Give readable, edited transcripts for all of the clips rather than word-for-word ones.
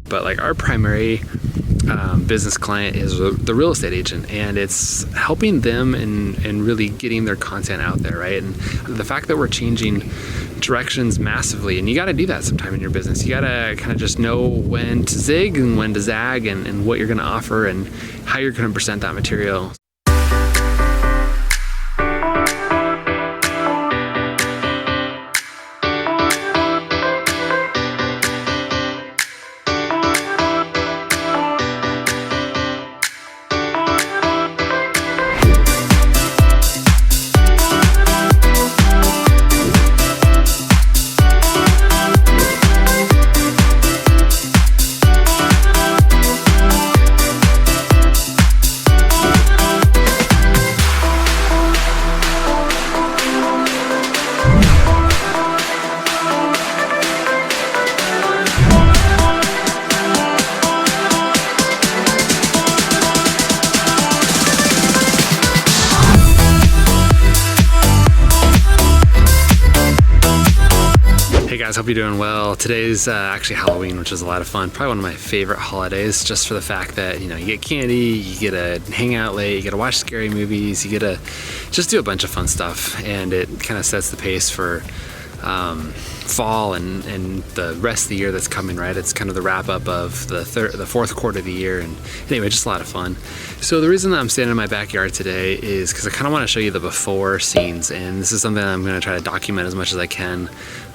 But like our primary business client is the real estate agent, and it's helping them in really getting their content out there, right? And the fact that we're changing directions massively, and you got to do that sometime in your business. You got to kind of just know when to zig and when to zag, and what you're going to offer and how you're going to present that material. Hey guys, hope you're doing well. Today's actually Halloween, which is a lot of fun. Probably one of my favorite holidays, just for the fact that, you know, you get candy, you get to hang out late, you get to watch scary movies, you get to just do a bunch of fun stuff, and it kind of sets the pace for fall and the rest of the year that's coming, right? It's kind of the wrap up of the fourth quarter of the year, and anyway, just a lot of fun. So the reason that I'm standing in my backyard today is because I kind of want to show you the before scenes, and this is something that I'm going to try to document as much as I can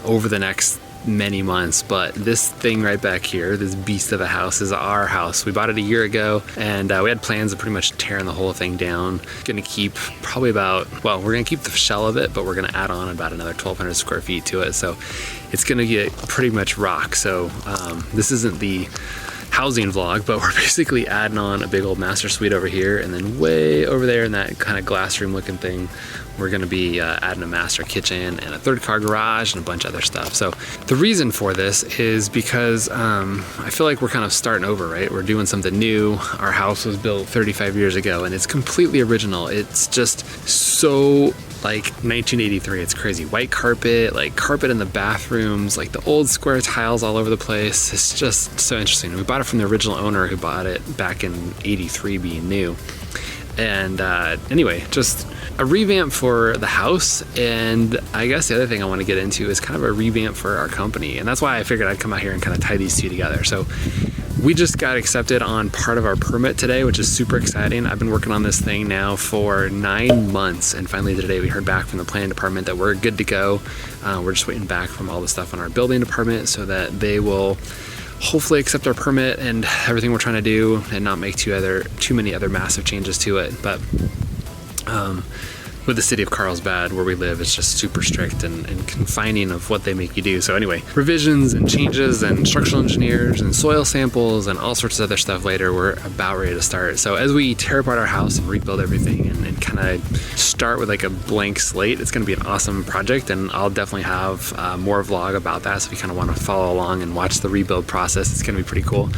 over the next many months. But this thing right back here, this beast of a house, is our house. We bought it a year ago, and we had plans of pretty much tearing the whole thing down. Gonna keep probably about, well, we're gonna keep the shell of it, but we're gonna add on about another 1,200 square feet to it. So it's gonna get pretty much rock. So this isn't the housing vlog, but we're basically adding on a big old master suite over here, and then way over there in that kind of glass room looking thing, we're going to be adding a master kitchen and a third car garage and a bunch of other stuff. So the reason for this is because I feel like we're kind of starting over, right? We're doing something new. Our house was built 35 years ago, and it's completely original. It's just so like 1983. It's crazy. White carpet, like carpet in the bathrooms, like the old square tiles all over the place. It's just so interesting. We bought it from the original owner who bought it back in 83 being new. And anyway, just a revamp for the house, and I guess the other thing I want to get into is kind of a revamp for our company, and that's why I figured I'd come out here and kind of tie these two together. So we just got accepted on part of our permit today, which is super exciting. I've been working on this thing now for 9 months, and finally today we heard back from the planning department that we're good to go. We're just waiting back from all the stuff on our building department so that they will hopefully accept our permit and everything we're trying to do, and not make too many other massive changes to it. But with the city of Carlsbad where we live, it's just super strict and confining of what they make you do. So anyway, revisions and changes and structural engineers and soil samples and all sorts of other stuff later. We're about ready to start. So as we tear apart our house and rebuild everything and kind of start with like a blank slate, it's going to be an awesome project, and I'll definitely have more vlog about that. So if you kind of want to follow along and watch the rebuild process, it's going to be pretty cool.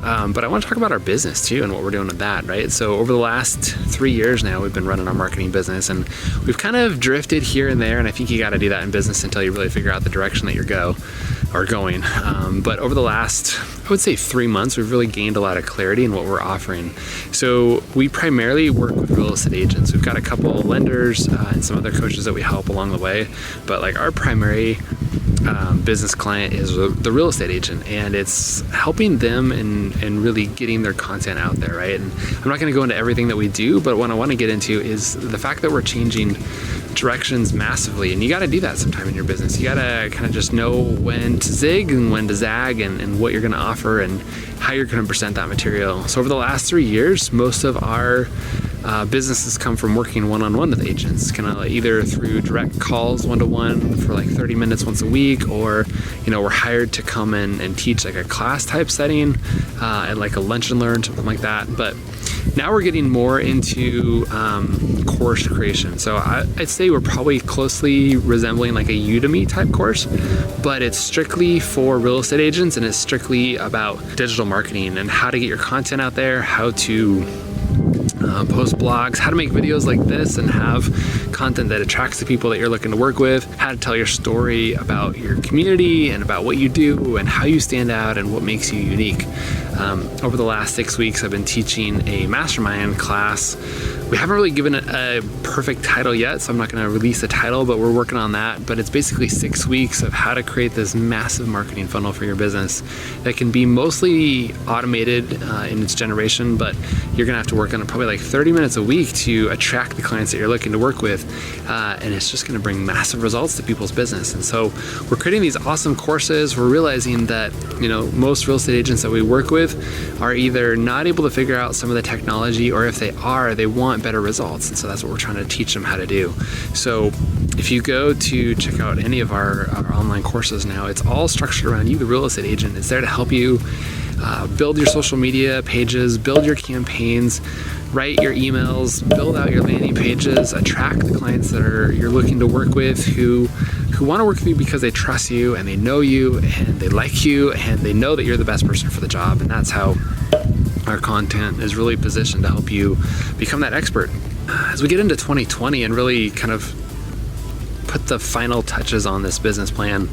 But I want to talk about our business too and what we're doing with that, right? So over the last 3 years now, we've been running our marketing business, and we've kind of drifted here and there, and I think you got to do that in business until you really figure out the direction that you're going. But over the last, I would say 3 months, we've really gained a lot of clarity in what we're offering. So we primarily work with real estate agents. We've got a couple of lenders and some other coaches that we help along the way, but like our primary business client is the real estate agent, and it's helping them in really getting their content out there, right? And I'm not going to go into everything that we do, but what I want to get into is the fact that we're changing directions massively, and you got to do that sometime in your business. You got to kind of just know when to zig and when to zag, and what you're going to offer and how you're going to present that material. So over the last 3 years, most of our businesses come from working one-on-one with agents, kind of either through direct calls one-to-one for like 30 minutes once a week, or you know, we're hired to come in and teach like a class type setting at like a lunch and learn, something like that. But now we're getting more into course creation. So I'd say we're probably closely resembling like a Udemy type course, but it's strictly for real estate agents, and it's strictly about digital marketing and how to get your content out there, how to post blogs, how to make videos like this and have content that attracts the people that you're looking to work with, how to tell your story about your community and about what you do and how you stand out and what makes you unique. Over the last 6 weeks, I've been teaching a mastermind class. We haven't really given it a perfect title yet, so I'm not going to release a title, but we're working on that. But it's basically 6 weeks of how to create this massive marketing funnel for your business that can be mostly automated in its generation, but you're going to have to work on it probably like 30 minutes a week to attract the clients that you're looking to work with. And it's just going to bring massive results to people's business. And so we're creating these awesome courses. We're realizing that, most real estate agents that we work with are either not able to figure out some of the technology, or if they are, they want better results. And so that's what we're trying to teach them how to do. So if you go to check out any of our online courses now, it's all structured around you, the real estate agent. It's there to help you build your social media pages, build your campaigns, write your emails, build out your landing pages, attract the clients that you're looking to work with who want to work with you because they trust you and they know you and they like you and they know that you're the best person for the job. And that's how our content is really positioned to help you become that expert. As we get into 2020 and really kind of put the final touches on this business plan,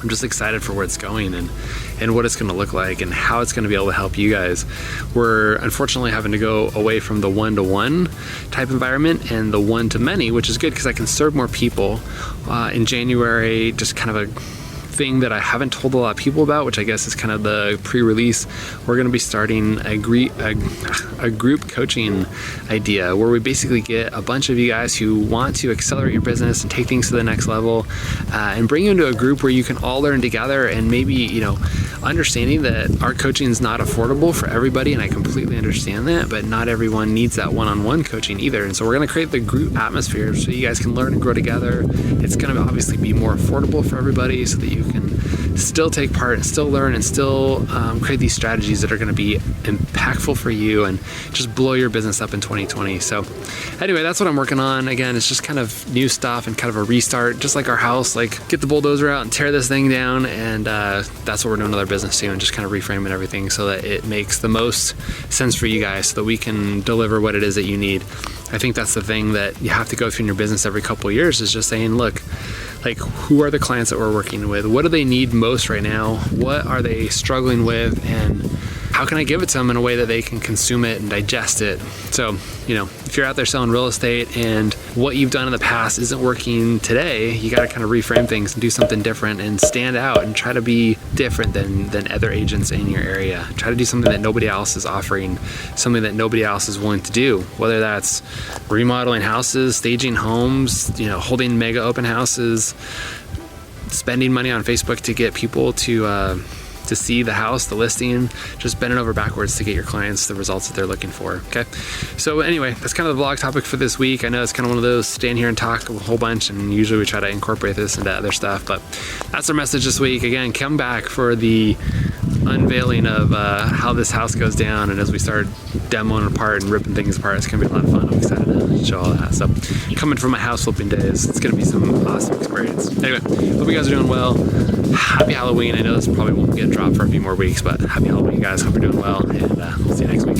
I'm just excited for where it's going and what it's going to look like and how it's going to be able to help you guys. We're unfortunately having to go away from the one-to-one type environment and the one-to-many, which is good because I can serve more people. In January, just kind of a thing that I haven't told a lot of people about, which I guess is kind of the pre-release, we're going to be starting a group coaching idea where we basically get a bunch of you guys who want to accelerate your business and take things to the next level and bring you into a group where you can all learn together. And maybe, understanding that our coaching is not affordable for everybody, and I completely understand that, but not everyone needs that one-on-one coaching either. And so we're going to create the group atmosphere so you guys can learn and grow together. It's going to obviously be more affordable for everybody so that you can still take part and still learn and still create these strategies that are going to be impactful for you and just blow your business up in 2020. So anyway, that's what I'm working on. Again, it's just kind of new stuff and kind of a restart, just like our house, like get the bulldozer out and tear this thing down. And that's what we're doing with our business too, and just kind of reframing everything so that it makes the most sense for you guys so that we can deliver what it is that you need. I think that's the thing that you have to go through in your business every couple of years, is just saying, look, like, who are the clients that we're working with? What do they need most right now? What are they struggling with? And how can I give it to them in a way that they can consume it and digest it? So, if you're out there selling real estate and what you've done in the past isn't working today, you got to kind of reframe things and do something different and stand out and try to be different than other agents in your area. Try to do something that nobody else is offering, something that nobody else is willing to do, whether that's remodeling houses, staging homes, holding mega open houses, spending money on Facebook to get people to see the house, the listing, just bending over backwards to get your clients the results that they're looking for. Okay. So anyway, that's kind of the vlog topic for this week. I know it's kind of one of those stand here and talk a whole bunch, and usually we try to incorporate this into other stuff, but that's our message this week. Again, come back for the unveiling of how this house goes down, and as we start demoing it apart and ripping things apart, it's gonna be a lot of fun. I'm excited to show all that. So coming from my house flipping days, it's gonna be some awesome experience. Anyway, hope you guys are doing well. Happy Halloween. I know this probably won't get dropped for a few more weeks, but happy Halloween, guys. Hope you're doing well, and we'll see you next week.